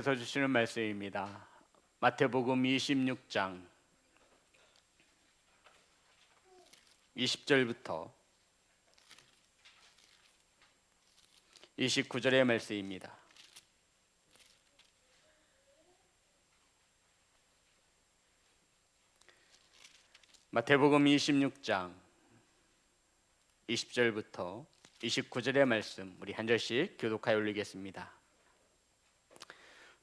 서 주시는 말씀입니다. 마태복음 26장 20절부터 29절의 말씀입니다. 마태복음 26장 20절부터 29절의 말씀 우리 한 절씩 교독하여 올리겠습니다.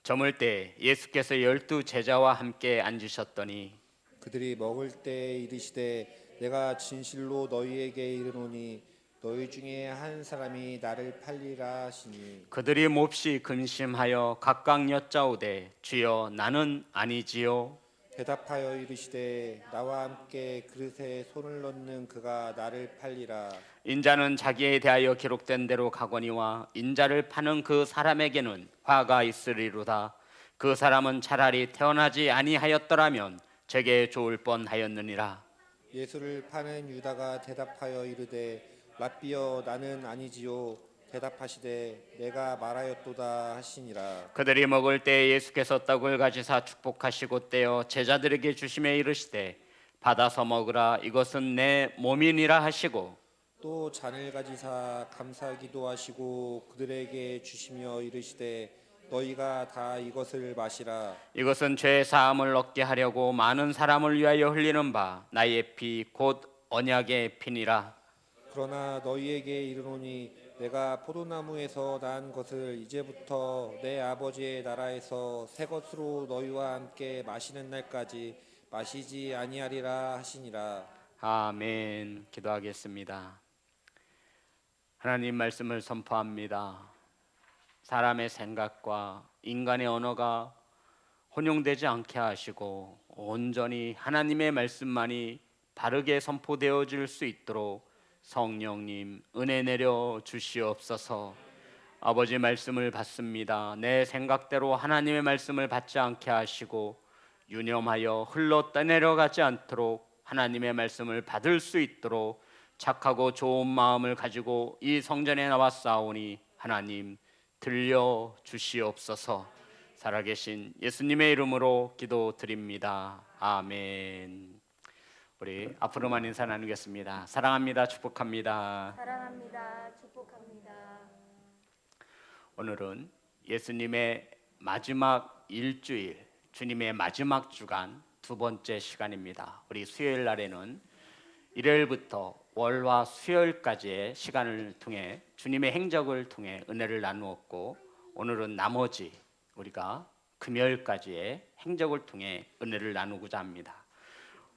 저물 때 예수께서 12 제자와 함께 앉으셨더니 그들이 먹을 때 이르시되 내가 진실로 너희에게 이르노니 너희 중에 한 사람이 나를 팔리라 하시니 그들이 몹시 근심하여 각각 여짜오되 주여 나는 아니지요. 대답하여 이르시되 나와 함께 그릇에 손을 넣는 그가 나를 팔리라. 인자는 자기에 대하여 기록된 대로 가거니와 인자를 파는 그 사람에게는 화가 있으리로다. 그 사람은 차라리 태어나지 아니하였더라면 제게 좋을 뻔하였느니라. 예수를 파는 유다가 대답하여 이르되 라삐여 나는 아니지요. 대답하시되 내가 말하였도다 하시니라. 그들이 먹을 때 예수께서 떡을 가지사 축복하시고 떼어 제자들에게 주시며 이르시되 받아서 먹으라 이것은 내 몸이니라 하시고 또 잔을 가지사 감사 기도하시고 그들에게 주시며 이르시되 너희가 다 이것을 마시라. 이것은 죄 사함을 얻게 하려고 많은 사람을 위하여 흘리는 바 나의 피 곧 언약의 피니라. 그러나 너희에게 이르노니 내가 포도나무에서 난 것을 이제부터 내 아버지의 나라에서 새 것으로 너희와 함께 마시는 날까지 마시지 아니하리라 하시니라. 아멘. 기도하겠습니다. 하나님 말씀을 선포합니다. 사람의 생각과 인간의 언어가 혼용되지 않게 하시고 온전히 하나님의 말씀만이 바르게 선포되어질 수 있도록 성령님 은혜 내려 주시옵소서. 아버지 말씀을 받습니다. 내 생각대로 하나님의 말씀을 받지 않게 하시고 유념하여 흘러 떠내려가지 않도록 하나님의 말씀을 받을 수 있도록 착하고 좋은 마음을 가지고 이 성전에 나왔사오니 하나님 들려 주시옵소서. 살아계신 예수님의 이름으로 기도드립니다. 아멘. 우리 앞으로만 인사 나누겠습니다. 사랑합니다. 축복합니다. 사랑합니다. 축복합니다. 오늘은 예수님의 마지막 일주일, 주님의 마지막 주간 두 번째 시간입니다. 우리 수요일 날에는 일요일부터 월화 수요일까지의 시간을 통해 주님의 행적을 통해 은혜를 나누었고, 오늘은 나머지 우리가 금요일까지의 행적을 통해 은혜를 나누고자 합니다.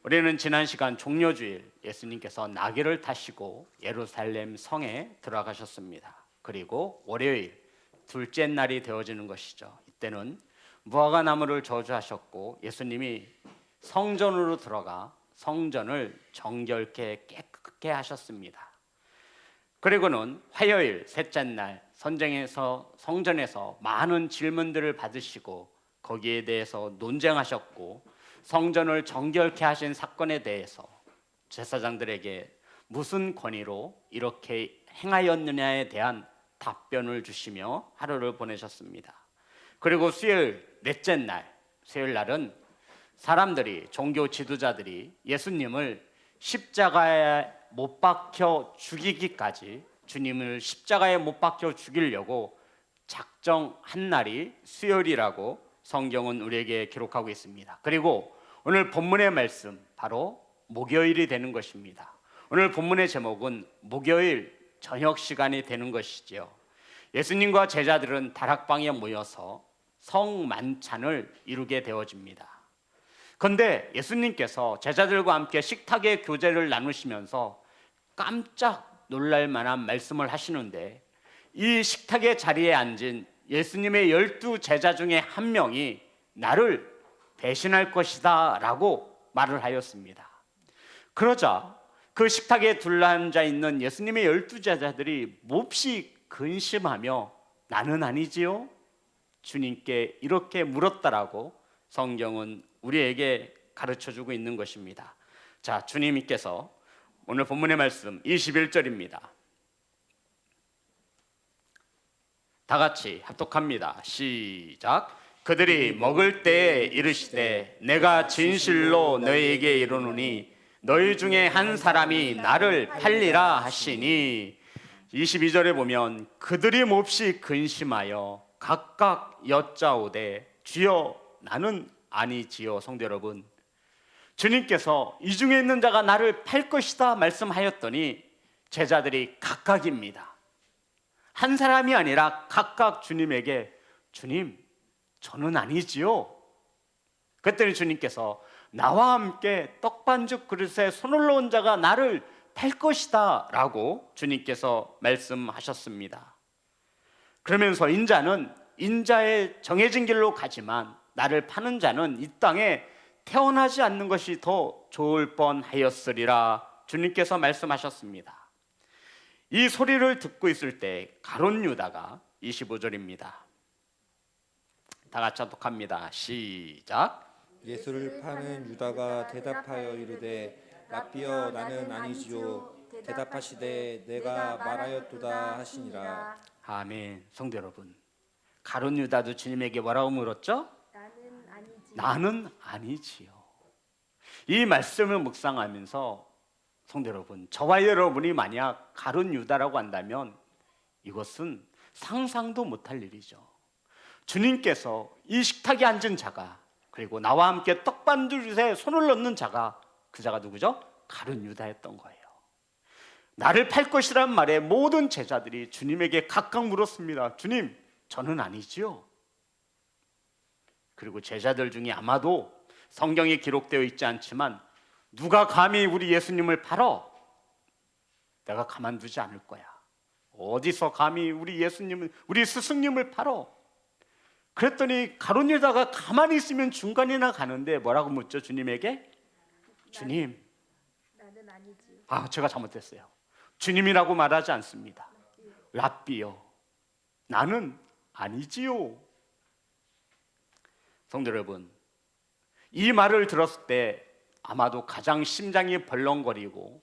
우리는 지난 시간 종려주일 예수님께서 나귀를 타시고 예루살렘 성에 들어가셨습니다. 그리고 월요일 둘째 날이 되어지는 것이죠. 이때는 무화과 나무를 저주하셨고 예수님이 성전으로 들어가 성전을 정결케 깨끗게 하셨습니다. 그리고는 화요일 셋째 날 성전에서 많은 질문들을 받으시고 거기에 대해서 논쟁하셨고 성전을 정결케 하신 사건에 대해서 제사장들에게 무슨 권위로 이렇게 행하였느냐에 대한 답변을 주시며 하루를 보내셨습니다. 그리고 수요일 넷째 날, 수요일 날은 사람들이 종교 지도자들이 예수님을 십자가에 못 박혀 죽이기까지 주님을 십자가에 못 박혀 죽이려고 작정한 날이 수요일이라고 성경은 우리에게 기록하고 있습니다. 그리고 오늘 본문의 말씀 바로 목요일이 되는 것입니다. 오늘 본문의 제목은 목요일 저녁 시간이 되는 것이지요. 예수님과 제자들은 다락방에 모여서 성만찬을 이루게 되어집니다. 그런데 예수님께서 제자들과 함께 식탁의 교제를 나누시면서 깜짝 놀랄 만한 말씀을 하시는데, 이 식탁의 자리에 앉은 예수님의 12 제자 중에 한 명이 나를 배신할 것이다 라고 말을 하였습니다. 그러자 그 식탁에 둘러앉아 있는 예수님의 12 제자들이 몹시 근심하며 나는 아니지요? 주님께 이렇게 물었다라고 성경은 우리에게 가르쳐주고 있는 것입니다. 자, 주님께서 오늘 본문의 말씀 21절입니다. 다 같이 합독합니다. 시작. 그들이 먹을 때에 이르시되 내가 진실로 너희에게 이르노니 너희 중에 한 사람이 나를 팔리라 하시니 22절에 보면 그들이 몹시 근심하여 각각 여짜오되 주여 나는 아니지요. 성도 여러분, 주님께서 이 중에 있는 자가 나를 팔 것이다 말씀하였더니 제자들이 각각입니다. 한 사람이 아니라 각각 주님에게 주님 저는 아니지요. 그랬더니 주님께서 나와 함께 떡반죽 그릇에 손을 놓은 자가 나를 팔 것이다 라고 주님께서 말씀하셨습니다. 그러면서 인자는 인자의 정해진 길로 가지만 나를 파는 자는 이 땅에 태어나지 않는 것이 더 좋을 뻔하였으리라 주님께서 말씀하셨습니다. 이 소리를 듣고 있을 때 가룟 유다가 25절입니다. 다 같이 합독합니다. 시작. 예수를 파는 유다가 대답하여 이르되 라삐여 나는 아니지요. 대답하시되 내가 말하였도다 하시니라. 아멘. 성도 여러분, 가룟 유다도 주님에게 뭐라고 물었죠? 나는 아니지. 나는 아니지요. 이 말씀을 묵상하면서 성도 여러분, 저와 여러분이 만약 가룟 유다라고 한다면 이것은 상상도 못할 일이죠. 주님께서 이 식탁에 앉은 자가, 그리고 나와 함께 떡반죽에 손을 넣는 자가, 그 자가 누구죠? 가룟 유다였던 거예요. 나를 팔 것이란 말에 모든 제자들이 주님에게 각각 물었습니다. 주님, 저는 아니지요. 그리고 제자들 중에 아마도 성경에 기록되어 있지 않지만 누가 감히 우리 예수님을 팔어? 내가 가만두지 않을 거야. 어디서 감히 우리 예수님을, 우리 스승님을 팔어? 그랬더니 가룟 유다가 가만히 있으면 중간이나 가는데 뭐라고 묻죠? 주님에게? 주님, 나는 아니지. 제가 잘못했어요. 주님이라고 말하지 않습니다. 랍비요, 나는 아니지요. 성도 여러분, 이 말을 들었을 때 아마도 가장 심장이 벌렁거리고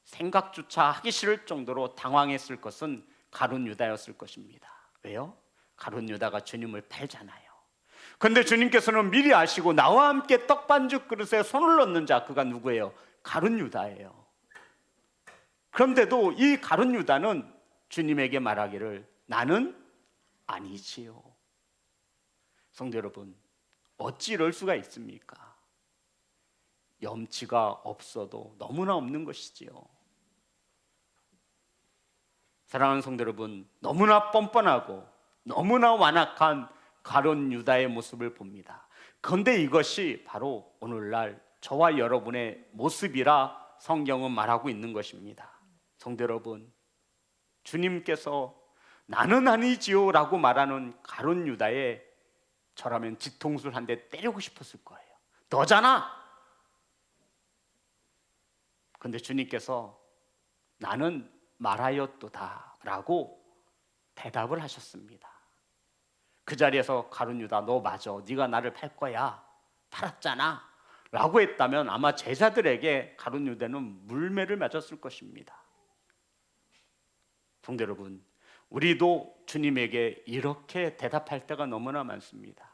생각조차 하기 싫을 정도로 당황했을 것은 가룟 유다였을 것입니다. 왜요? 가룟 유다가 주님을 팔잖아요. 그런데 주님께서는 미리 아시고 나와 함께 떡반죽 그릇에 손을 넣는 자, 그가 누구예요? 가룟 유다예요. 그런데도 이 가룟 유다는 주님에게 말하기를 나는 아니지요. 성도 여러분, 어찌 이럴 수가 있습니까? 염치가 없어도 너무나 없는 것이지요. 사랑하는 성도 여러분, 너무나 뻔뻔하고 너무나 완악한 가룟 유다의 모습을 봅니다. 그런데 이것이 바로 오늘날 저와 여러분의 모습이라 성경은 말하고 있는 것입니다. 성도 여러분, 주님께서 나는 아니지요 라고 말하는 가룟 유다에 저라면 뒤통수를 한 대 때리고 싶었을 거예요. 너잖아. 그런데 주님께서 나는 말하였도다 라고 대답을 하셨습니다. 그 자리에서 가룟 유다, 너 맞아, 네가 나를 팔 거야, 팔았잖아 라고 했다면 아마 제자들에게 가룟 유다는 물매를 맞았을 것입니다. 성도 여러분, 우리도 주님에게 이렇게 대답할 때가 너무나 많습니다.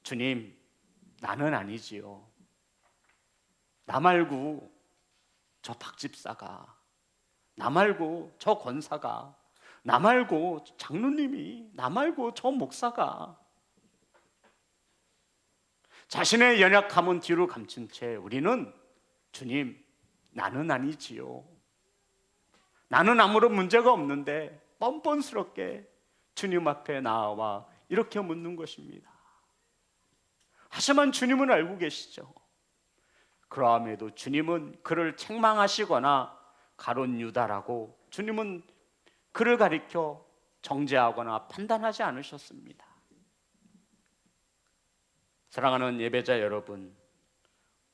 주님, 나는 아니지요. 나 말고 저 박집사가, 나 말고 저 권사가, 나 말고 장로님이, 나 말고 저 목사가. 자신의 연약함은 뒤로 감춘 채 우리는 주님, 나는 아니지요. 나는 아무런 문제가 없는데 뻔뻔스럽게 주님 앞에 나와 이렇게 묻는 것입니다. 하지만 주님은 알고 계시죠. 그러함에도 주님은 그를 책망하시거나 가룟 유다라고 주님은 그를 가리켜 정죄하거나 판단하지 않으셨습니다. 사랑하는 예배자 여러분,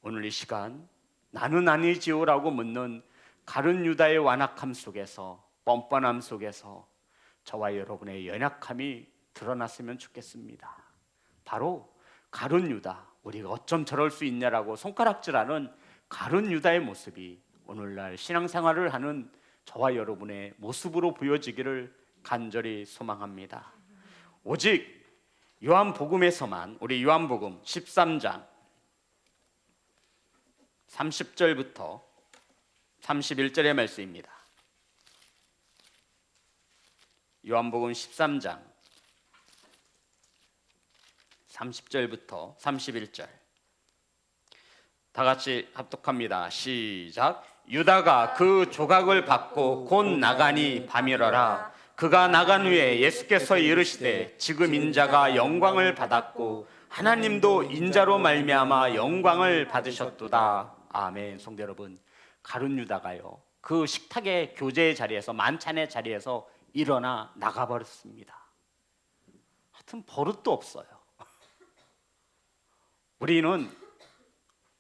오늘 이 시간 나는 아니지요라고 묻는 가룟 유다의 완악함 속에서, 뻔뻔함 속에서 저와 여러분의 연약함이 드러났으면 좋겠습니다. 바로 가룟 유다, 우리가 어쩜 저럴 수 있냐라고 손가락질하는 가룟 유다의 모습이 오늘날 신앙생활을 하는 저와 여러분의 모습으로 보여지기를 간절히 소망합니다. 오직 요한복음에서만 우리 요한복음 13장 30절부터 31절의 말씀입니다. 요한복음 13장 30절부터 31절 다 같이 합독합니다. 시작. 유다가 그 조각을 받고 곧 나가니 밤이러라. 그가 나간 후에 예수께서 이르시되 지금 인자가 영광을 받았고 하나님도 인자로 말미암아 영광을 받으셨도다. 아멘. 성도 여러분, 가룟 유다가요 그 식탁의 교제의 자리에서, 만찬의 자리에서 일어나 나가버렸습니다. 하여튼 버릇도 없어요. 우리는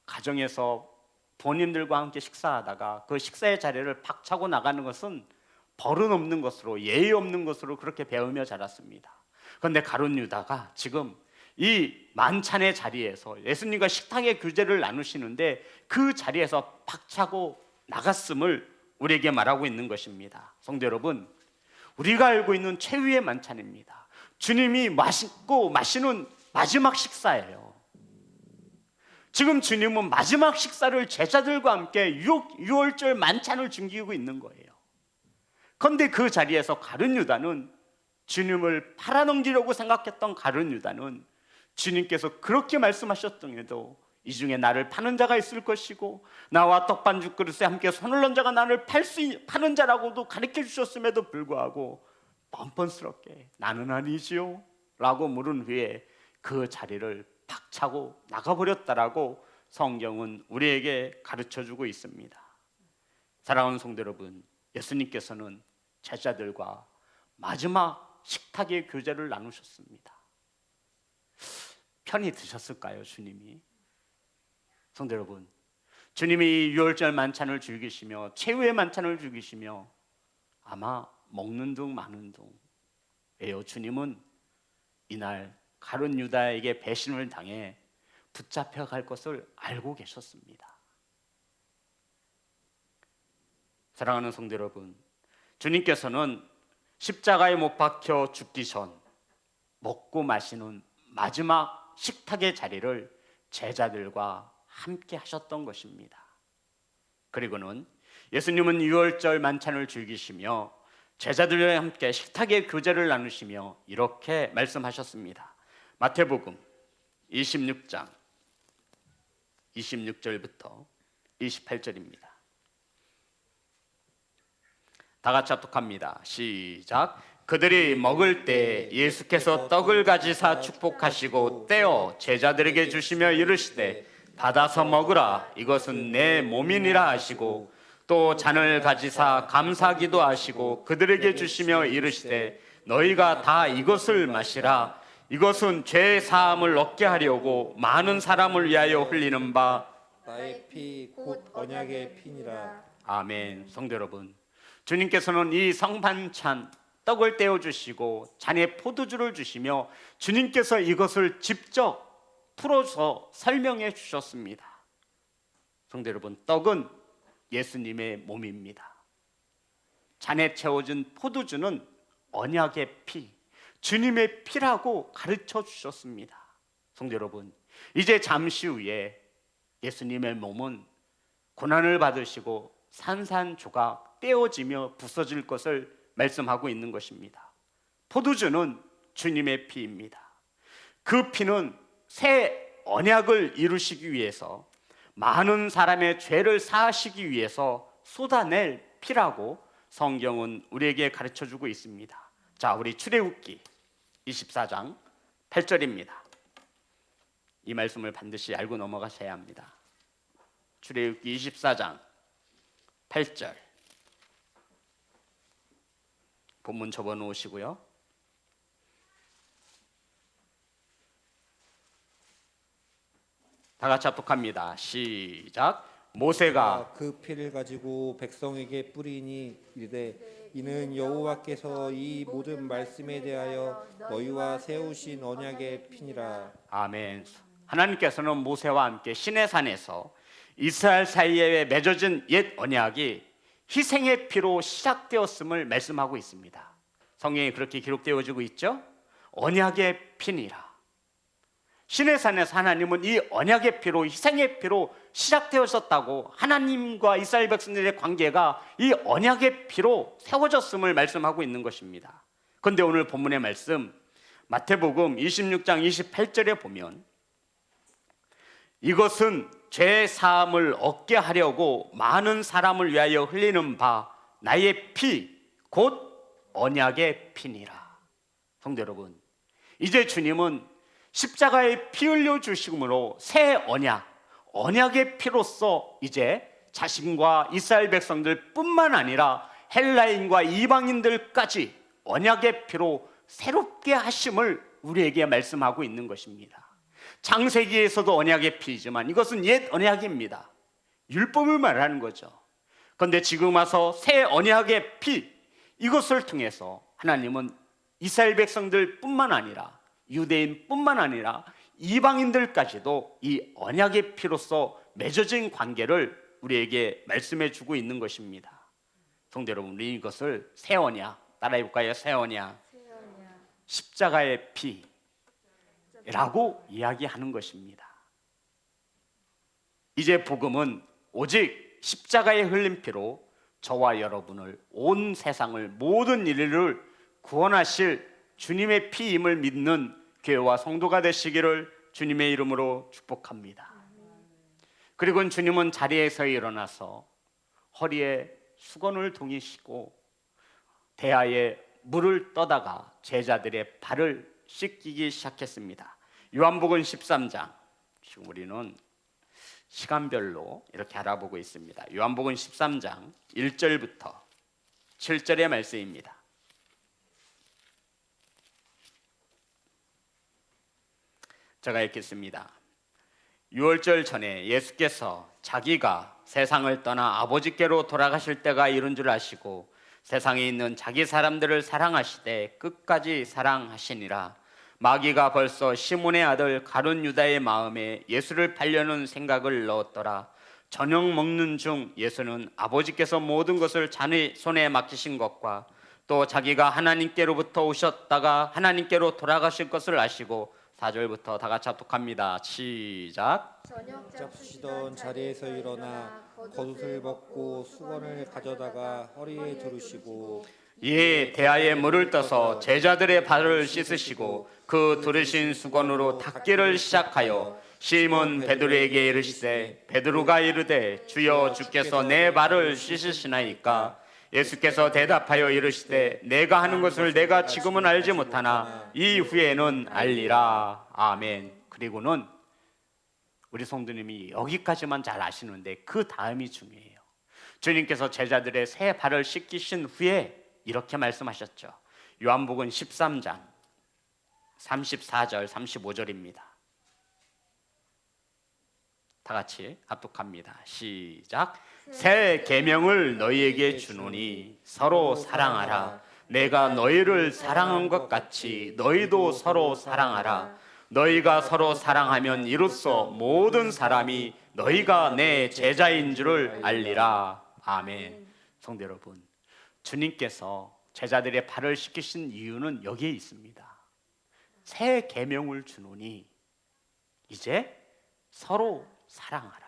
가정에서 부모님들과 함께 식사하다가 그 식사의 자리를 박차고 나가는 것은 버릇 없는 것으로, 예의 없는 것으로 그렇게 배우며 자랐습니다. 그런데 가룟 유다가 지금 이 만찬의 자리에서 예수님과 식탁의 교제를 나누시는데 그 자리에서 박차고 나갔음을 우리에게 말하고 있는 것입니다. 성도 여러분, 우리가 알고 있는 최후의 만찬입니다. 주님이 맛있고 마시는 마지막 식사예요. 지금 주님은 마지막 식사를 제자들과 함께 유월절 만찬을 즐기고 있는 거예요. 그런데 그 자리에서 가룟 유다는, 주님을 팔아넘기려고 생각했던 가룟 유다는 주님께서 그렇게 말씀하셨더니도 이 중에 나를 파는 자가 있을 것이고 나와 떡반죽 그릇에 함께 손을 얹은 자가 나를 파는 자라고도 가르쳐 주셨음에도 불구하고 뻔뻔스럽게 나는 아니지요 라고 물은 후에 그 자리를 박차고 나가버렸다라고 성경은 우리에게 가르쳐주고 있습니다. 사랑하는 성도 여러분, 예수님께서는 제자들과 마지막 식탁의 교제를 나누셨습니다. 편히 드셨을까요, 주님이? 성도 여러분, 주님이 유월절 만찬을 즐기시며 최후의 만찬을 즐기시며 아마 먹는 둥 마는 둥. 왜요? 주님은 이날 가룟 유다에게 배신을 당해 붙잡혀 갈 것을 알고 계셨습니다. 사랑하는 성도 여러분, 주님께서는 십자가에 못 박혀 죽기 전 먹고 마시는 마지막 식탁의 자리를 제자들과 함께 하셨던 것입니다. 그리고는 예수님은 유월절 만찬을 즐기시며 제자들과 함께 식탁의 교제를 나누시며 이렇게 말씀하셨습니다. 마태복음 26장 26절부터 28절입니다. 다 같이 합독합니다. 시작. 그들이 먹을 때 예수께서 떡을 가지사 축복하시고 떼어 제자들에게 주시며 이르시되 받아서 먹으라, 이것은 내 몸이니라 하시고 또 잔을 가지사 감사기도 하시고 그들에게 주시며 이르시되 너희가 다 이것을 마시라, 이것은 죄 사함을 얻게 하려고 많은 사람을 위하여 흘리는 바 나의 피 곧 언약의 피니라. 아멘. 성도 여러분, 주님께서는 이 성반찬 떡을 떼어 주시고 잔에 포도주를 주시며 주님께서 이것을 직접 풀어서 설명해 주셨습니다. 성도 여러분, 떡은 예수님의 몸입니다. 잔에 채워진 포도주는 언약의 피, 주님의 피라고 가르쳐 주셨습니다. 성도 여러분, 이제 잠시 후에 예수님의 몸은 고난을 받으시고 산산조각 떼어지며 부서질 것을 말씀하고 있는 것입니다. 포도주는 주님의 피입니다. 그 피는 새 언약을 이루시기 위해서, 많은 사람의 죄를 사하시기 위해서 쏟아낼 피라고 성경은 우리에게 가르쳐주고 있습니다. 자, 우리 출애굽기 24장 8절입니다. 이 말씀을 반드시 알고 넘어가셔야 합니다. 출애굽기 24장 8절 본문 접어놓으시고요. 다 같이 합독합니다. 시작. 모세가 그 피를 가지고 백성에게 뿌리니 이르되 이는 여호와께서 이 모든 말씀에 대하여 너희와 세우신 언약의 피니라. 아멘. 하나님께서는 모세와 함께 시내산에서 이스라엘 사이에 맺어진 옛 언약이 희생의 피로 시작되었음을 말씀하고 있습니다. 성경에 그렇게 기록되어지고 있죠. 언약의 피니라. 신의 산에서 하나님은 이 언약의 피로, 희생의 피로 시작되었었다고, 하나님과 이스라엘 백성들의 관계가 이 언약의 피로 세워졌음을 말씀하고 있는 것입니다. 그런데 오늘 본문의 말씀 마태복음 26장 28절에 보면 이것은 죄 사함을 얻게 하려고 많은 사람을 위하여 흘리는 바 나의 피 곧 언약의 피니라. 성도 여러분, 이제 주님은 십자가에 피 흘려 주심으로 새 언약의 피로써 이제 자신과 이스라엘 백성들 뿐만 아니라 헬라인과 이방인들까지 언약의 피로 새롭게 하심을 우리에게 말씀하고 있는 것입니다. 창세기에서도 언약의 피이지만 이것은 옛 언약입니다. 율법을 말하는 거죠. 그런데 지금 와서 새 언약의 피, 이것을 통해서 하나님은 이스라엘 백성들 뿐만 아니라 유대인 뿐만 아니라 이방인들까지도 이 언약의 피로서 맺어진 관계를 우리에게 말씀해 주고 있는 것입니다. 성도 여러분, 우리 이것을 새 언약, 따라해 볼까요? 새 언약, 십자가의 피라고 이야기하는 것입니다. 이제 복음은 오직 십자가의 흘린 피로 저와 여러분을, 온 세상을, 모든 인류를 구원하실 주님의 피임을 믿는 교회와 성도가 되시기를 주님의 이름으로 축복합니다. 그리고 주님은 자리에서 일어나서 허리에 수건을 동이시고 대야에 물을 떠다가 제자들의 발을 씻기기 시작했습니다. 요한복음 13장, 지금 우리는 시간별로 이렇게 알아보고 있습니다. 요한복음 13장 1절부터 7절의 말씀입니다. 제가 읽겠습니다. 6월절 전에 예수께서 자기가 세상을 떠나 아버지께로 돌아가실 때가 이른 줄 아시고 세상에 있는 자기 사람들을 사랑하시되 끝까지 사랑하시니라. 마귀가 벌써 시몬의 아들 가룟 유다의 마음에 예수를 팔려는 생각을 넣었더라. 저녁 먹는 중 예수는 아버지께서 모든 것을 자기 손에 맡기신 것과 또 자기가 하나님께로부터 오셨다가 하나님께로 돌아가실 것을 아시고, 4절부터 다 같이 합독합니다. 시작. 저녁 잡수시던 자리에서 일어나 겉옷을 벗고 수건을 가져다가 허리에 두르시고 이에 대야에 물을 떠서 제자들의 발을 씻으시고 그 두르신 수건으로 닦기를 시작하여 시몬 베드로에게 이르시되, 베드로가 이르되 주여 주께서 내 발을 씻으시나이까? 예수께서 대답하여 이르시되 내가 하는 것을 내가 지금은 알지 못하나 이후에는 알리라. 아멘. 그리고는 우리 성도님이 여기까지만 잘 아시는데 그 다음이 중요해요. 주님께서 제자들의 새 발을 씻기신 후에 이렇게 말씀하셨죠. 요한복음 13장 34절 35절입니다. 다 같이 합독합니다. 시작. 새 계명을 너희에게 주노니 서로 사랑하라. 내가 너희를 사랑한 것 같이 너희도 서로 사랑하라. 너희가 서로 사랑하면 이로써 모든 사람이 너희가 내 제자인 줄을 알리라. 아멘. 성도 여러분, 주님께서 제자들의 발을 씻기신 이유는 여기에 있습니다. 새 계명을 주노니 이제 서로 사랑하라.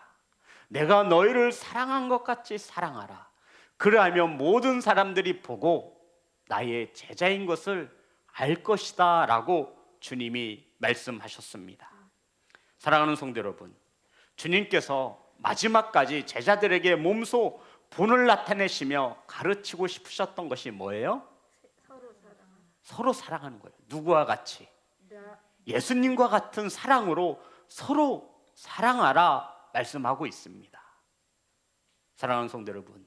내가 너희를 사랑한 것 같이 사랑하라. 그러하면 모든 사람들이 보고 나의 제자인 것을 알 것이다 라고 주님이 말씀하셨습니다. 사랑하는 성도 여러분, 주님께서 마지막까지 제자들에게 몸소 본을 나타내시며 가르치고 싶으셨던 것이 뭐예요? 서로 사랑하는 거예요. 누구와 같이? 예수님과 같은 사랑으로 서로 사랑하라 말씀하고 있습니다. 사랑하는 성도 여러분,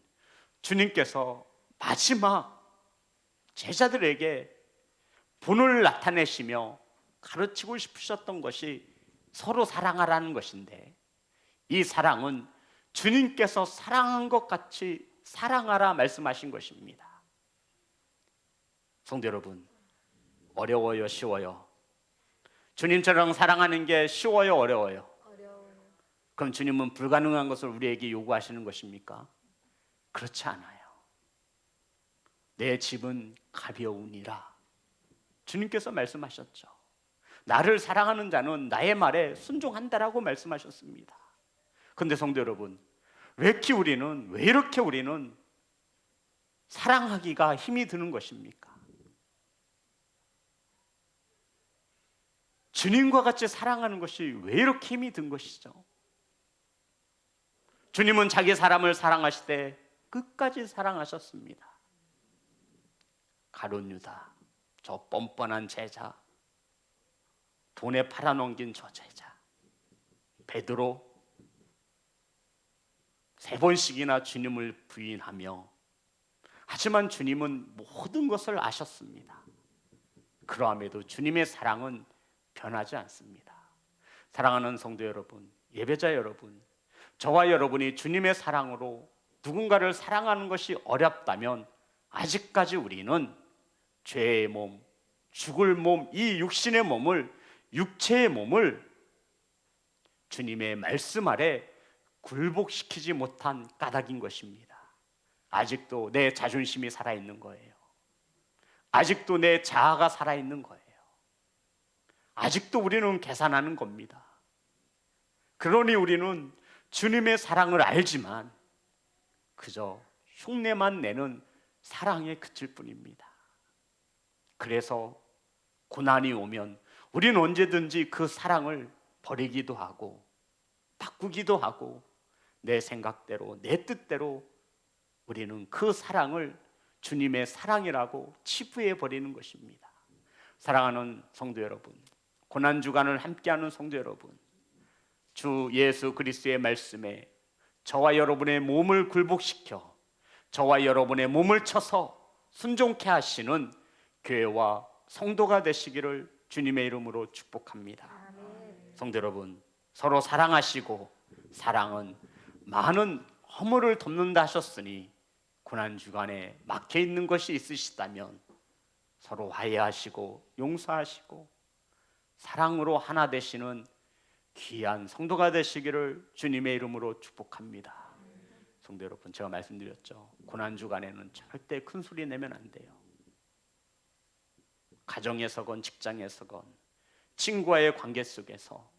주님께서 마지막 제자들에게 본을 나타내시며 가르치고 싶으셨던 것이 서로 사랑하라는 것인데, 이 사랑은 주님께서 사랑한 것 같이 사랑하라 말씀하신 것입니다. 성도 여러분, 어려워요, 쉬워요? 주님처럼 사랑하는 게 쉬워요, 어려워요? 그럼 주님은 불가능한 것을 우리에게 요구하시는 것입니까? 그렇지 않아요. 내 집은 가벼우니라 주님께서 말씀하셨죠. 나를 사랑하는 자는 나의 말에 순종한다라고 말씀하셨습니다. 그런데 성도 여러분, 왜 이렇게 우리는 사랑하기가 힘이 드는 것입니까? 주님과 같이 사랑하는 것이 왜 이렇게 힘이 든 것이죠? 주님은 자기 사람을 사랑하시되 끝까지 사랑하셨습니다. 가룟 유다, 저 뻔뻔한 제자, 돈에 팔아넘긴 저 제자, 베드로, 3번씩이나 주님을 부인하며, 하지만 주님은 모든 것을 아셨습니다. 그러함에도 주님의 사랑은 변하지 않습니다. 사랑하는 성도 여러분, 예배자 여러분, 저와 여러분이 주님의 사랑으로 누군가를 사랑하는 것이 어렵다면 아직까지 우리는 죄의 몸, 죽을 몸, 이 육신의 몸을, 육체의 몸을 주님의 말씀 아래 굴복시키지 못한 까닭인 것입니다. 아직도 내 자존심이 살아있는 거예요. 아직도 내 자아가 살아있는 거예요. 아직도 우리는 계산하는 겁니다. 그러니 우리는 주님의 사랑을 알지만 그저 흉내만 내는 사랑에 그칠 뿐입니다. 그래서 고난이 오면 우리는 언제든지 그 사랑을 버리기도 하고 바꾸기도 하고 내 생각대로 내 뜻대로 우리는 그 사랑을 주님의 사랑이라고 치부해 버리는 것입니다. 사랑하는 성도 여러분, 고난주간을 함께하는 성도 여러분, 주 예수 그리스도의 말씀에 저와 여러분의 몸을 굴복시켜 저와 여러분의 몸을 쳐서 순종케 하시는 교회와 성도가 되시기를 주님의 이름으로 축복합니다. 성도 여러분, 서로 사랑하시고 사랑은 많은 허물을 덮는다 하셨으니 고난주간에 막혀있는 것이 있으시다면 서로 화해하시고 용서하시고 사랑으로 하나 되시는 귀한 성도가 되시기를 주님의 이름으로 축복합니다. 성도 여러분, 제가 말씀드렸죠. 고난주간에는 절대 큰 소리 내면 안 돼요. 가정에서건 직장에서건 친구와의 관계 속에서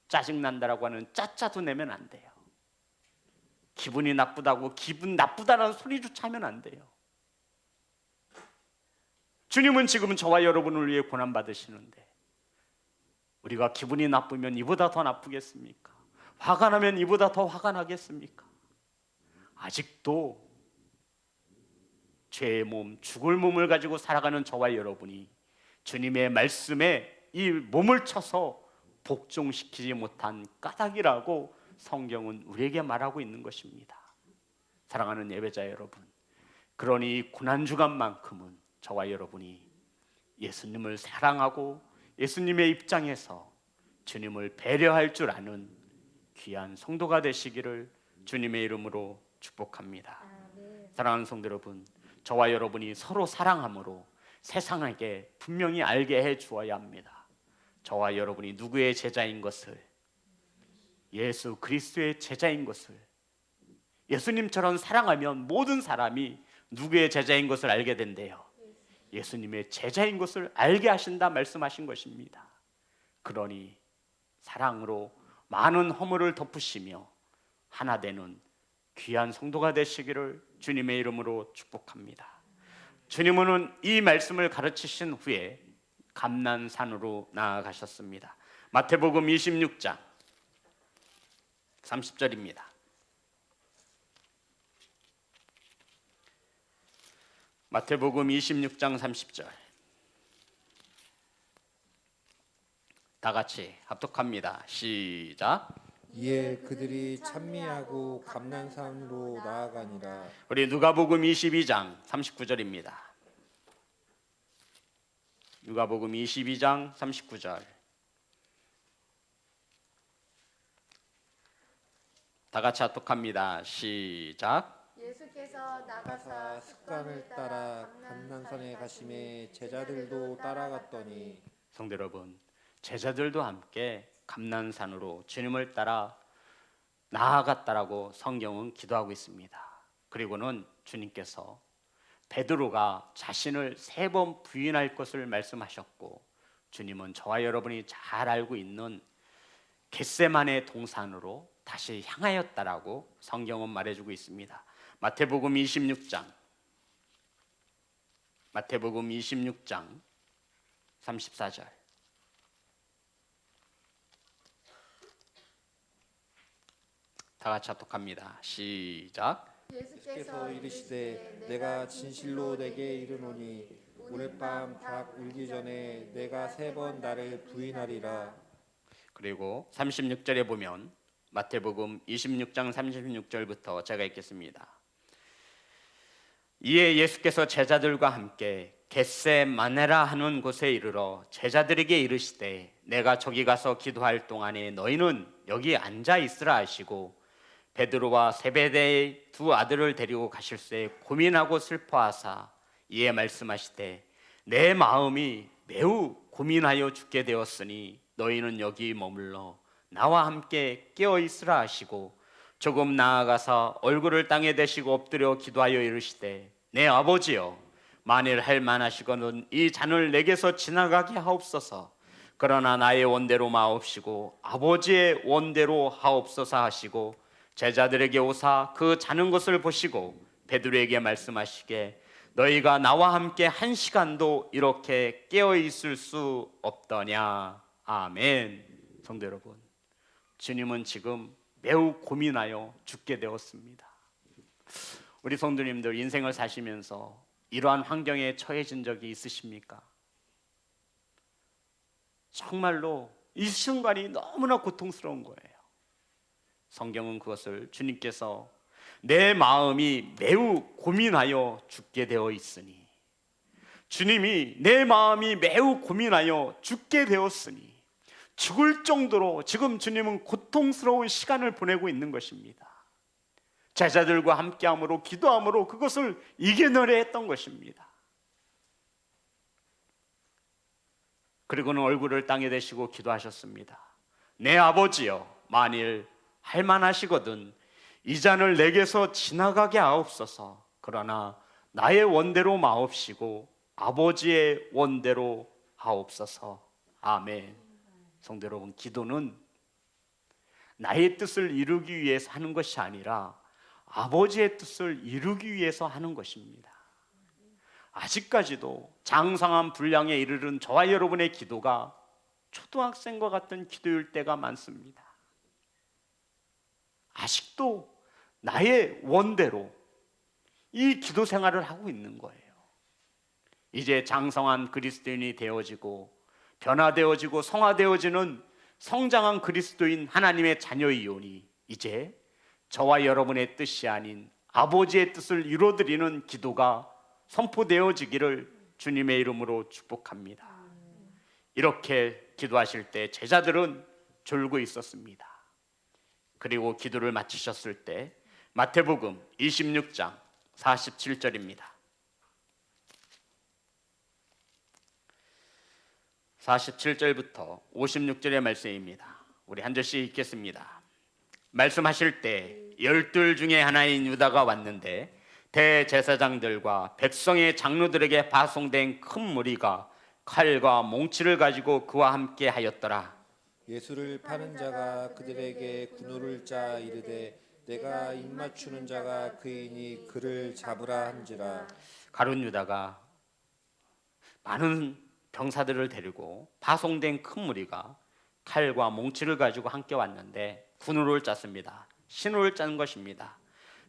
짜증난다라고 하는 짜짜도 내면 안 돼요. 기분이 나쁘다고 기분 나쁘다는 소리조차 하면 안 돼요. 주님은 지금 저와 여러분을 위해 고난받으시는데 우리가 기분이 나쁘면 이보다 더 나쁘겠습니까? 화가 나면 이보다 더 화가 나겠습니까? 아직도 죄의 몸, 죽을 몸을 가지고 살아가는 저와 여러분이 주님의 말씀에 이 몸을 쳐서 복종시키지 못한 까닭이라고 성경은 우리에게 말하고 있는 것입니다. 사랑하는 예배자 여러분, 그러니 고난주간만큼은 저와 여러분이 예수님을 사랑하고 예수님의 입장에서 주님을 배려할 줄 아는 귀한 성도가 되시기를 주님의 이름으로 축복합니다. 사랑하는 성도 여러분, 저와 여러분이 서로 사랑함으로 세상에게 분명히 알게 해 주어야 합니다. 저와 여러분이 누구의 제자인 것을, 예수 그리스도의 제자인 것을, 예수님처럼 사랑하면 모든 사람이 누구의 제자인 것을 알게 된대요. 예수님의 제자인 것을 알게 하신다 말씀하신 것입니다. 그러니 사랑으로 많은 허물을 덮으시며 하나 되는 귀한 성도가 되시기를 주님의 이름으로 축복합니다. 주님은 이 말씀을 가르치신 후에 감난산으로 나아가셨습니다. 마태복음 26장 30절입니다. 마태복음 26장 30절 다 같이 합독합니다. 시작. 이에 그들이 찬미하고 감난산으로 나아가니라. 우리 누가복음 22장 39절입니다. 누가복음 22장 39절 다 같이 합독합니다. 시작. 예수께서 나가사 가사 습관을 따라 감난산에 가심에 제자들도 따라갔더니. 성도 여러분, 제자들도 함께 감난산으로 주님을 따라 나아갔다라고 성경은 기도하고 있습니다. 그리고는 주님께서 베드로가 자신을 3번 부인할 것을 말씀하셨고 주님은 저와 여러분이 잘 알고 있는 겟세마네 동산으로 다시 향하였다라고 성경은 말해주고 있습니다. 마태복음 26장 34절 다 같이 합독합니다. 시작. 예수께서 이르시되 내가 진실로 내게 이르노니 오늘 밤 닭 울기 전에 내가 3번 나를 부인하리라. 그리고 36절에 보면 마태복음 26장 36절부터 제가 읽겠습니다. 이에 예수께서 제자들과 함께 겟세마네라 하는 곳에 이르러 제자들에게 이르시되 내가 저기 가서 기도할 동안에 너희는 여기 앉아 있으라 하시고 베드로와 세베대의 2 아들을 데리고 가실새 고민하고 슬퍼하사 이에 말씀하시되 내 마음이 매우 고민하여 죽게 되었으니 너희는 여기 머물러 나와 함께 깨어 있으라 하시고 조금 나아가서 얼굴을 땅에 대시고 엎드려 기도하여 이르시되 내 아버지여 만일 할 만하시거든 이 잔을 내게서 지나가게 하옵소서. 그러나 나의 원대로 마옵시고 아버지의 원대로 하옵소서 하시고 제자들에게 오사 그 자는 것을 보시고 베드로에게 말씀하시게 너희가 나와 함께 1시간도 이렇게 깨어 있을 수 없더냐. 아멘. 성도 여러분, 주님은 지금 매우 고민하여 죽게 되었습니다. 우리 성도님들 인생을 사시면서 이러한 환경에 처해진 적이 있으십니까? 정말로 이 순간이 너무나 고통스러운 거예요. 성경은 그것을 주님께서 내 마음이 매우 고민하여 죽게 되어 있으니, 주님이 내 마음이 매우 고민하여 죽게 되었으니 죽을 정도로 지금 주님은 고통스러운 시간을 보내고 있는 것입니다. 제자들과 함께함으로 기도함으로 그것을 이겨내려 했던 것입니다. 그리고는 얼굴을 땅에 대시고 기도하셨습니다. 내 아버지여 만일 할만하시거든 이 잔을 내게서 지나가게 하옵소서. 그러나 나의 원대로 마옵시고 아버지의 원대로 하옵소서. 아멘. 성도 여러분, 기도는 나의 뜻을 이루기 위해서 하는 것이 아니라 아버지의 뜻을 이루기 위해서 하는 것입니다. 아직까지도 장성한 분량에 이르는 저와 여러분의 기도가 초등학생과 같은 기도일 때가 많습니다. 아직도 나의 원대로 이 기도 생활을 하고 있는 거예요. 이제 장성한 그리스도인이 되어지고 변화되어지고 성화되어지는 성장한 그리스도인 하나님의 자녀이오니 이제 저와 여러분의 뜻이 아닌 아버지의 뜻을 이루어드리는 기도가 선포되어지기를 주님의 이름으로 축복합니다. 이렇게 기도하실 때 제자들은 졸고 있었습니다. 그리고 기도를 마치셨을 때 마태복음 26장 47절입니다. 47절부터 56절의 말씀입니다. 우리 한 절씩 읽겠습니다. 말씀하실 때 12 중에 하나인 유다가 왔는데 대제사장들과 백성의 장로들에게 파송된 큰 무리가 칼과 몽치를 가지고 그와 함께 하였더라. 예수를 파는 자가 그들에게 군호를 짜 이르되 내가 입맞추는 자가 그이니 그를 잡으라 한지라. 가룟 유다가 많은 병사들을 데리고 파송된 큰 무리가 칼과 몽치를 가지고 함께 왔는데 군호를 짰습니다. 신호를 짠 것입니다.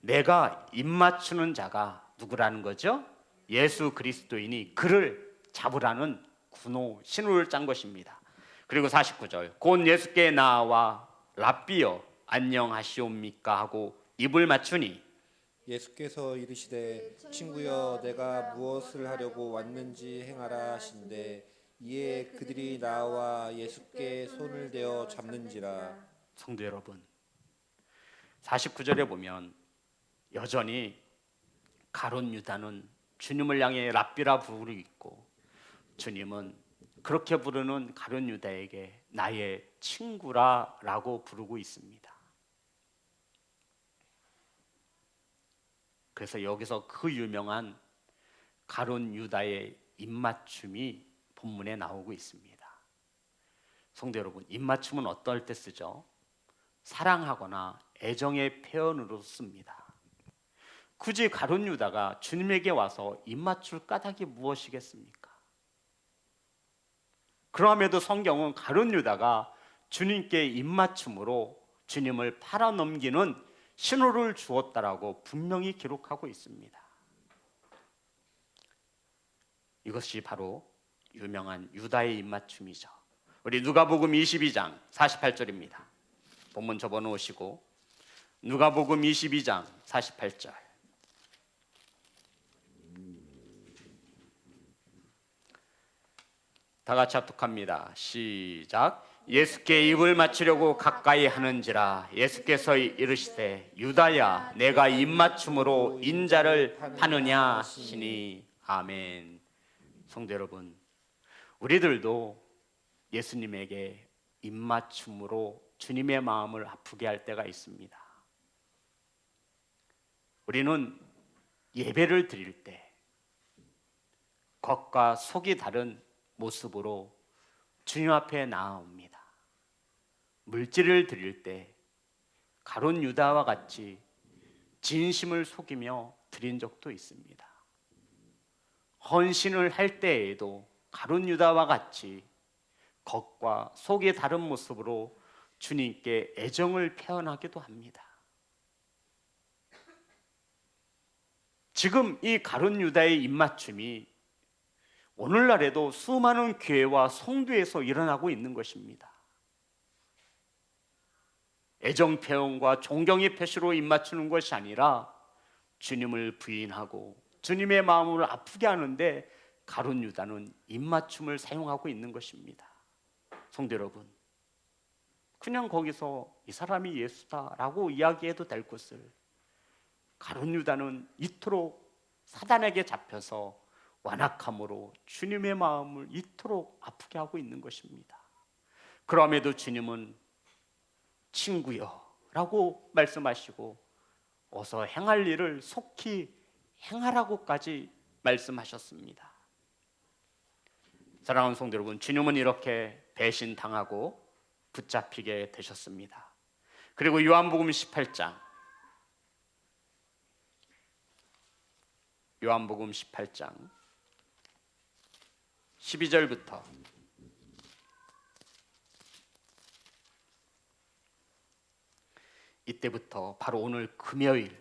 내가 입맞추는 자가 누구라는 거죠? 예수 그리스도이니 그를 잡으라는 군호, 신호를 짠 것입니다. 그리고 49절 곧 예수께 나와 랍비여 안녕하시옵니까 하고 입을 맞추니 예수께서 이르시되 친구여 내가 무엇을 하려고 왔는지 행하라 하신대 이에 그들이 나와 예수께 손을 대어 잡는지라. 성도 여러분, 49절에 보면 여전히 가룟 유다는 주님을 향해 랍비라 부르고 있고 주님은 그렇게 부르는 가룟 유다에게 나의 친구라라고 부르고 있습니다. 그래서 여기서 그 유명한 가룟 유다의 입맞춤이 본문에 나오고 있습니다. 성도 여러분, 입맞춤은 어떨 때 쓰죠? 사랑하거나 애정의 표현으로 씁니다. 굳이 가룟 유다가 주님에게 와서 입맞출 까닭이 무엇이겠습니까? 그럼에도 성경은 가룟 유다가 주님께 입맞춤으로 주님을 팔아넘기는 신호를 주었다라고 분명히 기록하고 있습니다. 이것이 바로 유명한 유다의 입맞춤이죠. 우리 누가복음 22장 48절입니다. 본문 접어놓으시고 누가복음 22장 48절. 다 같이 합독합니다. 시작. 예수께 입을 맞추려고 가까이 하는지라 예수께서 이르시되 유다야 내가 입맞춤으로 인자를 파느냐 하시니 아멘. 성도 여러분, 우리들도 예수님에게 입맞춤으로 주님의 마음을 아프게 할 때가 있습니다. 우리는 예배를 드릴 때 겉과 속이 다른 모습으로 주님 앞에 나아옵니다. 물질을 드릴 때 가룟 유다와 같이 진심을 속이며 드린 적도 있습니다. 헌신을 할 때에도 가룟 유다와 같이 겉과 속이 다른 모습으로 주님께 애정을 표현하기도 합니다. 지금 이 가룟 유다의 입맞춤이 오늘날에도 수많은 교회와 성도에서 일어나고 있는 것입니다. 애정 표현과 존경의 표시로 입맞추는 것이 아니라 주님을 부인하고 주님의 마음을 아프게 하는데 가룟 유다는 입맞춤을 사용하고 있는 것입니다. 성도 여러분, 그냥 거기서 이 사람이 예수다라고 이야기해도 될 것을 가룟 유다는 이토록 사단에게 잡혀서 완악함으로 주님의 마음을 이토록 아프게 하고 있는 것입니다. 그럼에도 주님은 친구여 라고 말씀하시고 어서 행할 일을 속히 행하라고까지 말씀하셨습니다. 사랑하는 성도 여러분, 주님은 이렇게 배신당하고 붙잡히게 되셨습니다. 그리고 요한복음 18장 12절부터 이때부터 바로 오늘 금요일,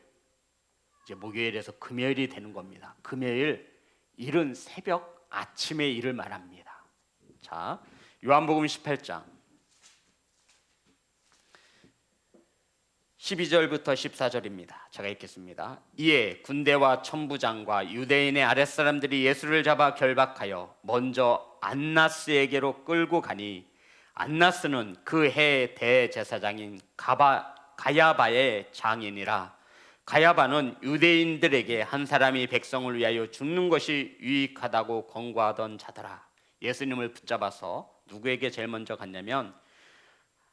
이제 목요일에서 금요일이 되는 겁니다. 금요일 이른 새벽 아침의 일을 말합니다. 자, 요한복음 18장 12절부터 14절입니다. 제가 읽겠습니다. 이에 군대와 천부장과 유대인의 아랫사람들이 예수를 잡아 결박하여 먼저 안나스에게로 끌고 가니 안나스는 그 해 대제사장인 가야바의 장인이라. 가야바는 유대인들에게 한 사람이 백성을 위하여 죽는 것이 유익하다고 권고하던 자더라. 예수님을 붙잡아서 누구에게 제일 먼저 갔냐면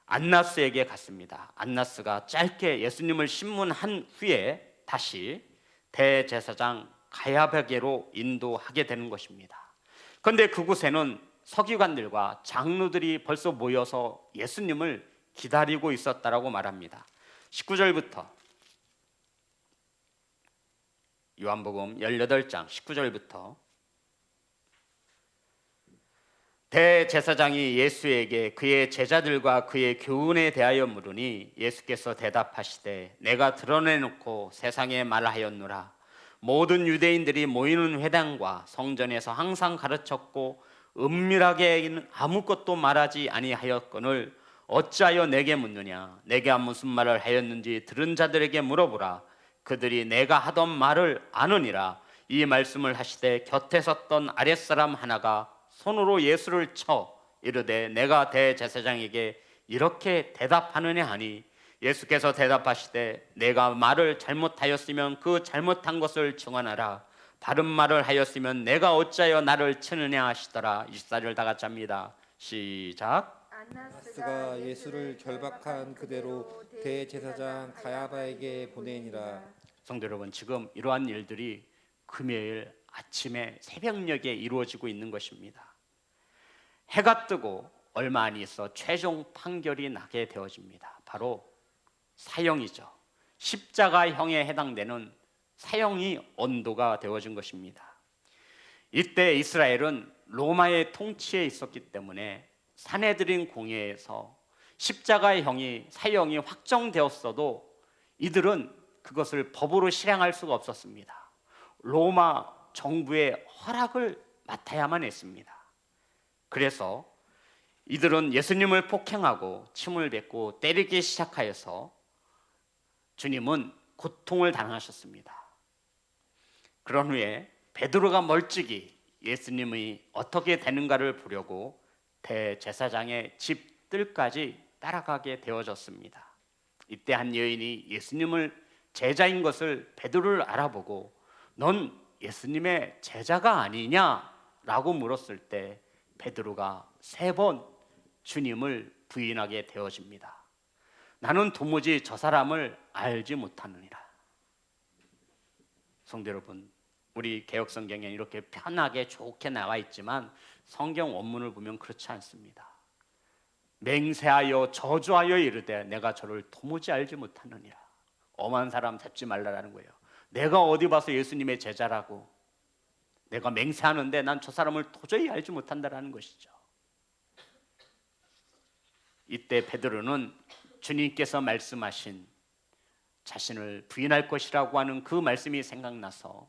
안나스에게 갔습니다. 안나스가 짧게 예수님을 신문한 후에 다시 대제사장 가야바에게로 인도하게 되는 것입니다. 그런데 그곳에는 서기관들과 장로들이 벌써 모여서 예수님을 기다리고 있었다라고 말합니다. 19절부터 요한복음 18장 19절부터 대제사장이 예수에게 그의 제자들과 그의 교훈에 대하여 물으니 예수께서 대답하시되 내가 드러내놓고 세상에 말하였노라. 모든 유대인들이 모이는 회당과 성전에서 항상 가르쳤고 은밀하게 아무것도 말하지 아니하였거늘 어찌하여 내게 묻느냐. 내가 무슨 말을 하였는지 들은 자들에게 물어보라. 그들이 내가 하던 말을 아느니라. 이 말씀을 하시되 곁에 섰던 아랫사람 하나가 손으로 예수를 쳐 이르되 내가 대제사장에게 이렇게 대답하느냐 하니 예수께서 대답하시되 내가 말을 잘못하였으면 그 잘못한 것을 증언하라. 바른 말을 하였으면 내가 어찌하여 나를 치느냐 하시더라. 24절 다 같이 합니다. 시작. 안나스가 예수를 결박한 그대로 대제사장 가야바에게 보내니라. 성도 여러분, 지금 이러한 일들이 금요일 아침에 새벽녘에 이루어지고 있는 것입니다. 해가 뜨고 얼마 안 있어 최종 판결이 나게 되어집니다. 바로 사형이죠. 십자가형에 해당되는 사형이 언도가 되어진 것입니다. 이때 이스라엘은 로마의 통치에 있었기 때문에 산헤드린 공회에서 십자가형이 사형이 확정되었어도 이들은 그것을 법으로 실행할 수가 없었습니다. 로마 정부의 허락을 맡아야만 했습니다. 그래서 이들은 예수님을 폭행하고 침을 뱉고 때리기 시작하여서 주님은 고통을 당하셨습니다. 그런 후에 베드로가 멀찍이 예수님이 어떻게 되는가를 보려고 대제사장의 집 뜰까지 따라가게 되어졌습니다. 이때 한 여인이 예수님을 제자인 것을 베드로를 알아보고 넌 예수님의 제자가 아니냐라고 물었을 때 베드로가 3번 주님을 부인하게 되어집니다. 나는 도무지 저 사람을 알지 못하느니라. 성도 여러분, 우리 개역성경에 이렇게 편하게 좋게 나와 있지만 성경 원문을 보면 그렇지 않습니다. 맹세하여 저주하여 이르되 내가 저를 도무지 알지 못하느니라. 엄한 사람 잡지 말라라는 거예요. 내가 어디 봐서 예수님의 제자라고. 내가 맹세하는데 난 저 사람을 도저히 알지 못한다라는 것이죠. 이때 베드로는 주님께서 말씀하신 자신을 부인할 것이라고 하는 그 말씀이 생각나서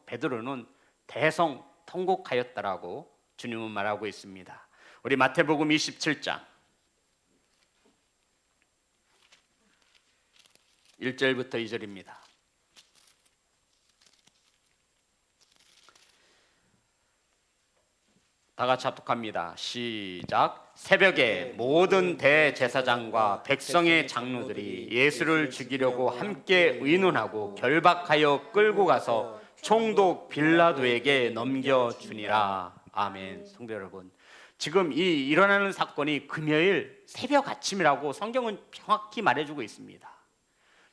베드로는 대성 통곡하였다라고 주님은 말하고 있습니다. 우리 마태복음 27장 1절부터 2절입니다. 다 같이 합독합니다. 시작. 새벽에 모든 대제사장과 백성의 장로들이 예수를 죽이려고 함께 의논하고 결박하여 끌고 가서 총독 빌라도에게 넘겨주니라. 아멘. 성도 여러분, 지금 이 일어나는 사건이 금요일 새벽 아침이라고 성경은 정확히 말해주고 있습니다.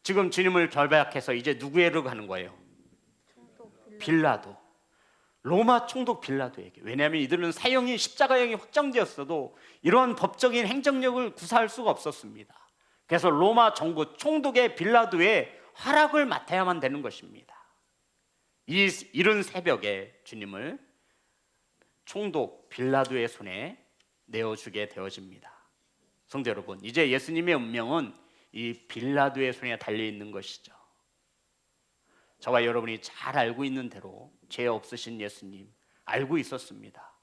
지금 주님을 결박해서 이제 누구에게 가는 거예요? 빌라도. 로마 총독 빌라도에게. 왜냐하면 이들은 사형이 십자가형이 확정되었어도 이러한 법적인 행정력을 구사할 수가 없었습니다. 그래서 로마 정부 총독의 빌라도의 허락을 맡아야만 되는 것입니다. 이 이른 새벽에 주님을 총독 빌라도의 손에 내어주게 되어집니다. 성도 여러분, 이제 예수님의 운명은 이 빌라도의 손에 달려 있는 것이죠. 저와 여러분이 잘 알고 있는 대로 죄 없으신 예수님 알고 있었습니다.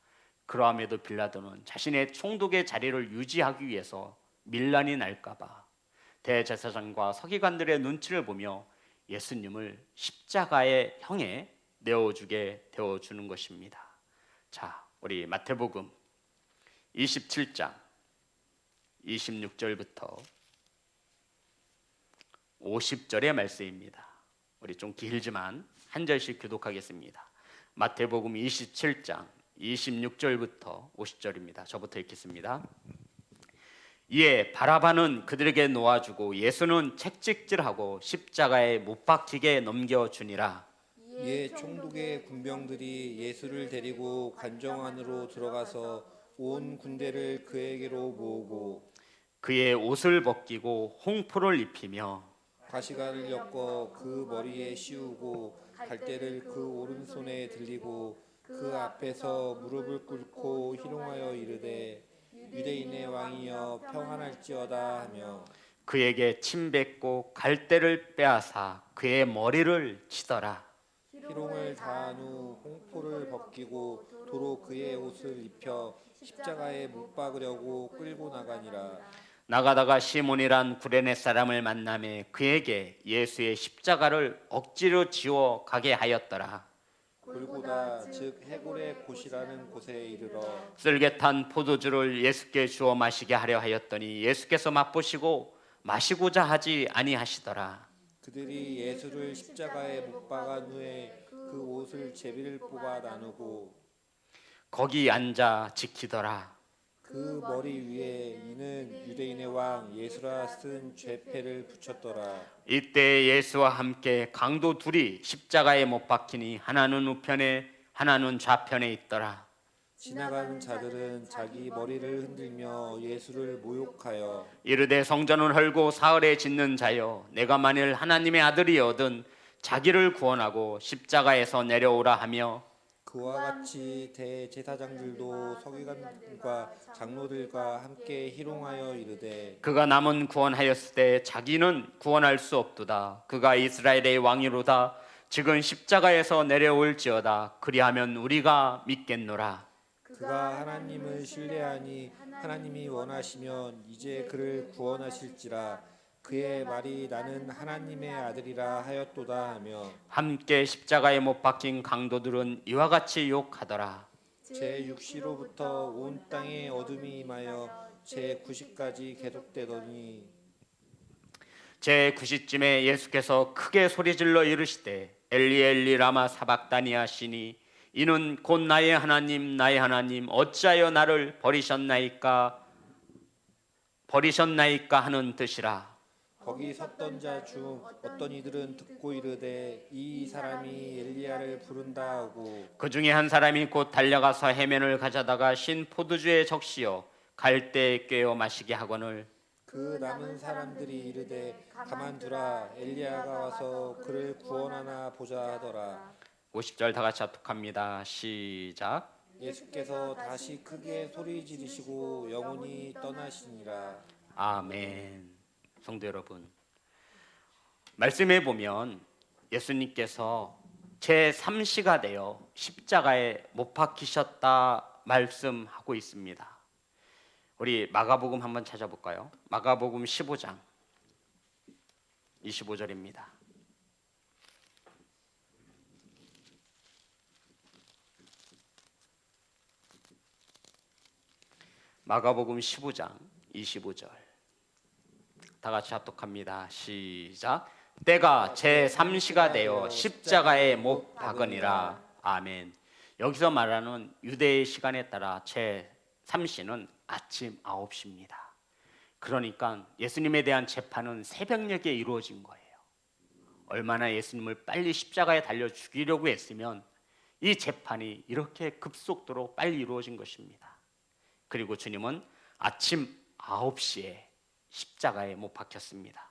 그러함에도 빌라도는 자신의 총독의 자리를 유지하기 위해서 밀란이 날까봐 대제사장과 서기관들의 눈치를 보며 예수님을 십자가의 형에 내어주게 되어주는 것입니다. 자, 우리 마태복음 27장 26절부터 50절의 말씀입니다. 우리 좀 길지만 한 절씩 교독하겠습니다. 마태복음 27장 26절부터 50절입니다. 저부터 읽겠습니다. 이에 바라바는 그들에게 놓아주고 예수는 채찍질하고 십자가에 못 박히게 넘겨주니라. 이에 총독의 군병들이 예수를 데리고 관정 안으로 들어가서 온 군대를 그에게로 모으고 그의 옷을 벗기고 홍포를 입히며 가시관을 엮어 그 머리에 씌우고 갈대를 그 오른손에 들리고 그 앞에서 무릎을 꿇고 희롱하여 이르되 유대인의 왕이여 평안할지어다 하며 그에게 침 뱉고 갈대를 빼앗아 그의 머리를 치더라. 희롱을 다한 후 홍포를 벗기고 도로 그의 옷을 입혀 십자가에 못 박으려고 끌고 나가니라. 나가다가 시몬이란 구레네 사람을 만나매 그에게 예수의 십자가를 억지로 지워 가게 하였더라. 골고다 즉 해골의 곳이라는 곳에 이르러 쓸개탄 포도주를 예수께 주어 마시게 하려 하였더니 예수께서 맛보시고 마시고자 하지 아니하시더라. 그들이 예수를 십자가에 못 박은 후에 그 옷을 제비를 뽑아 나누고 거기 앉아 지키더라. 그 머리 위에 이는 유대인의 왕 예수라 쓴 죄패를 붙였더라. 이때 예수와 함께 강도 둘이 십자가에 못 박히니 하나는 우편에 하나는 좌편에 있더라. 지나가는 자들은 자기 머리를 흔들며 예수를 모욕하여 이르되 성전을 헐고 사흘에 짓는 자여, 내가 만일 하나님의 아들이거든 자기를 구원하고 십자가에서 내려오라 하며, 그와 같이 대제사장들도 서기관과 장로들과 함께 희롱하여 이르되 그가 남은 구원하였을 때 자기는 구원할 수 없도다. 그가 이스라엘의 왕이로다. 지금 십자가에서 내려올지어다. 그리하면 우리가 믿겠노라. 그가 하나님을 신뢰하니 하나님이 원하시면 이제 그를 구원하실지라. 그의 말이 나는 하나님의 아들이라 하였도다 하며 함께 십자가에 못 박힌 강도들은 이와 같이 욕하더라. 제6시로부터 온 땅에 어둠이 임하여 제9시까지 계속되더니 제9시쯤에 예수께서 크게 소리질러 이르시되 엘리 엘리 라마 사박다니 하시니, 이는 곧 나의 하나님 나의 하나님 어찌하여 나를 버리셨나이까 하는 뜻이라. 거기 섰던 자 중 어떤 이들은 듣고 이르되 이 사람이 엘리야를 부른다 하고 그 중에 한 사람이 곧 달려가서 해면을 가져다가 신 포도주에 적시어 갈대에 꿰어 마시게 하거늘, 그 남은 사람들이 이르되 가만두라 엘리야가 와서 그를 구원하나 보자 하더라. 50절 다 같이 합독합니다. 시작. 예수께서 다시 크게 소리 지르시고 영원히 떠나시니라. 아멘. 성도 여러분, 말씀해 보면 예수님께서 제3시가 되어 십자가에 못 박히셨다 말씀하고 있습니다. 우리 마가복음 한번 찾아볼까요? 마가복음 15장 25절입니다. 마가복음 15장 25절 다 같이 합독합니다. 시작. 때가 제3시가 되어 십자가에 못 박으니라. 아멘. 여기서 말하는 유대의 시간에 따라 제3시는 아침 9시입니다. 그러니까 예수님에 대한 재판은 새벽녘에 이루어진 거예요. 얼마나 예수님을 빨리 십자가에 달려 죽이려고 했으면 이 재판이 이렇게 급속도로 빨리 이루어진 것입니다. 그리고 주님은 아침 9시에 십자가에 못 박혔습니다.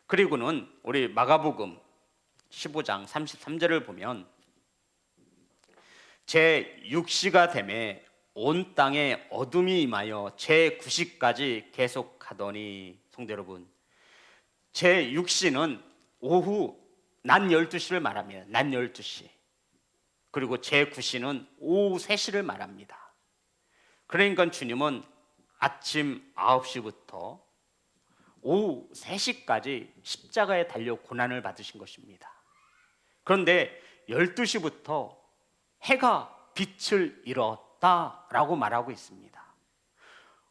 그리고는 우리 마가복음 15장 33절을 보면 제6시가 되매 온 땅에 어둠이 임하여 제9시까지 계속하더니, 성도 여러분, 제6시는 오후 낮 12시를 말합니다. 낮 12시. 그리고 제9시는 오후 3시를 말합니다. 그러니까 주님은 아침 9시부터 오후 3시까지 십자가에 달려 고난을 받으신 것입니다. 그런데 12시부터 해가 빛을 잃었다라고 말하고 있습니다.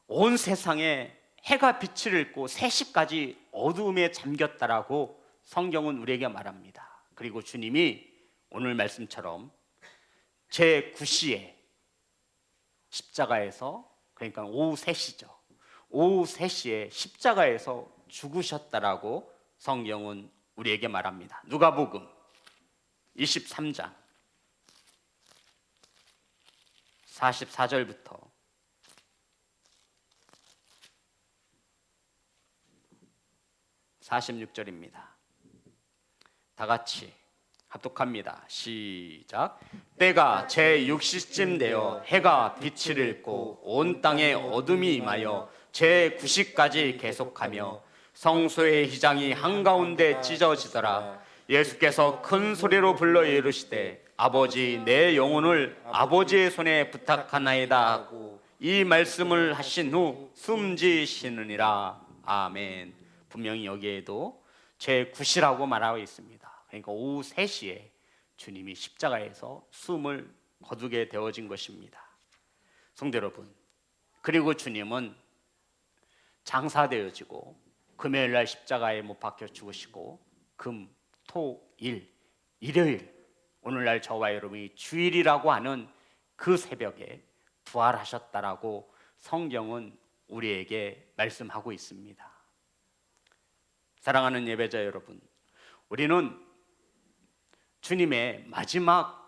온 세상에 해가 빛을 잃고 3시까지 어두움에 잠겼다라고 성경은 우리에게 말합니다. 그리고 주님이 오늘 말씀처럼 제9시에 십자가에서, 그러니까 오후 3시죠. 오후 3시에 십자가에서 죽으셨다라고 성경은 우리에게 말합니다. 누가복음 23장 44절부터 46절입니다. 다 같이 합독합니다. 시작. 때가 제6시쯤 되어 해가 빛을 잃고 온 땅에 어둠이 임하여 제9시까지 계속하며 성소의 휘장이 한가운데 찢어지더라. 예수께서 큰 소리로 불러 이르시되 아버지 내 영혼을 아버지의 손에 부탁하나이다 하고 이 말씀을 하신 후 숨지시느니라. 아멘. 분명히 여기에도 제9시라고 말하고 있습니다. 그러니까 오후 3시에 주님이 십자가에서 숨을 거두게 되어진 것입니다. 성도 여러분, 그리고 주님은 장사되어지고 금요일날 십자가에 못 박혀 죽으시고 금, 토, 일, 일요일, 오늘날 저와 여러분이 주일이라고 하는 그 새벽에 부활하셨다라고 성경은 우리에게 말씀하고 있습니다. 사랑하는 예배자 여러분, 우리는 주님의 마지막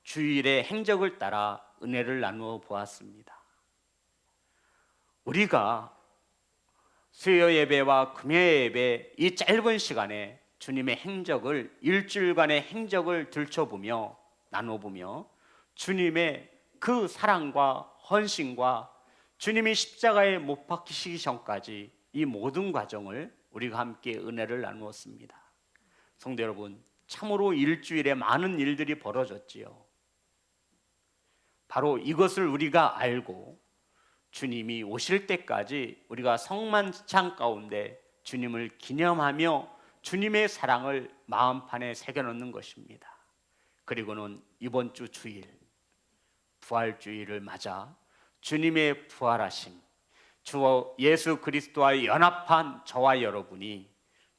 주일의 행적을 따라 은혜를 나누어 보았습니다. 우리가 수요 예배와 금요 예배 이 짧은 시간에 주님의 행적을, 일주일간의 행적을 들춰보며 나눠보며 주님의 그 사랑과 헌신과 주님이 십자가에 못 박히시기 전까지 이 모든 과정을 우리가 함께 은혜를 나누었습니다. 성도 여러분, 참으로 일주일에 많은 일들이 벌어졌지요. 바로 이것을 우리가 알고 주님이 오실 때까지 우리가 성만찬 가운데 주님을 기념하며 주님의 사랑을 마음판에 새겨놓는 것입니다. 그리고는 이번 주 주일, 부활주일을 맞아 주님의 부활하심, 주 예수 그리스도와 연합한 저와 여러분이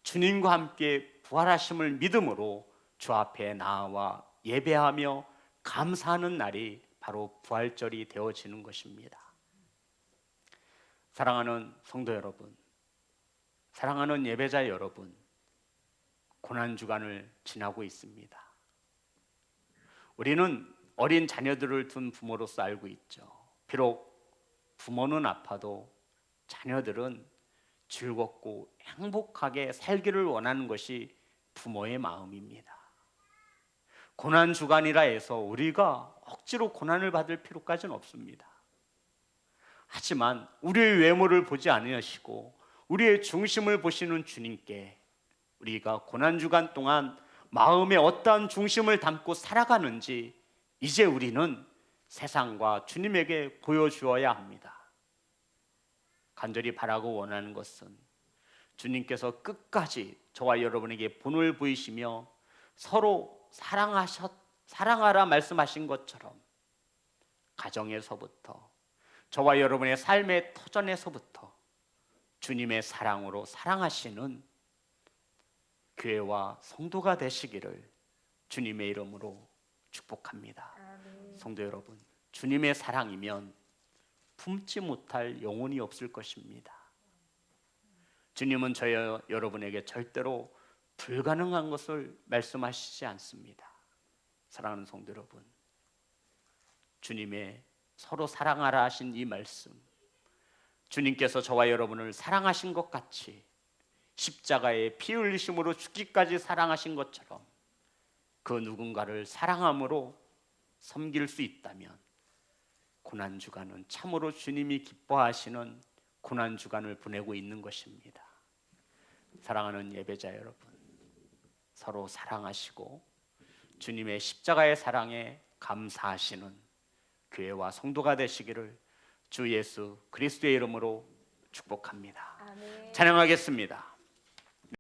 주님과 함께 부활하심을 믿음으로 주 앞에 나와 예배하며 감사하는 날이 바로 부활절이 되어지는 것입니다. 사랑하는 성도 여러분, 사랑하는 예배자 여러분, 고난주간을 지나고 있습니다. 우리는 어린 자녀들을 둔 부모로서 알고 있죠. 비록 부모는 아파도 자녀들은 즐겁고 행복하게 살기를 원하는 것이 부모의 마음입니다. 고난주간이라 해서 우리가 억지로 고난을 받을 필요까지는 없습니다. 하지만 우리의 외모를 보지 않으시고 우리의 중심을 보시는 주님께 우리가 고난주간 동안 마음에 어떠한 중심을 담고 살아가는지 이제 우리는 세상과 주님에게 보여주어야 합니다. 간절히 바라고 원하는 것은 주님께서 끝까지 저와 여러분에게 본을 보이시며 서로 사랑하라 말씀하신 것처럼 가정에서부터 저와 여러분의 삶의 터전에서부터 주님의 사랑으로 사랑하시는 교회와 성도가 되시기를 주님의 이름으로 축복합니다. 아멘. 성도 여러분, 주님의 사랑이면 품지 못할 영혼이 없을 것입니다. 주님은 저희 여러분에게 절대로 불가능한 것을 말씀하시지 않습니다. 사랑하는 성도 여러분, 주님의 서로 사랑하라 하신 이 말씀, 주님께서 저와 여러분을 사랑하신 것 같이 십자가에 피 흘리심으로 죽기까지 사랑하신 것처럼 그 누군가를 사랑함으로 섬길 수 있다면 고난주간은 참으로 주님이 기뻐하시는 고난주간을 보내고 있는 것입니다. 사랑하는 예배자 여러분, 서로 사랑하시고 주님의 십자가의 사랑에 감사하시는 교회와 성도가 되시기를 주 예수 그리스도의 이름으로 축복합니다. 아멘. 찬양하겠습니다.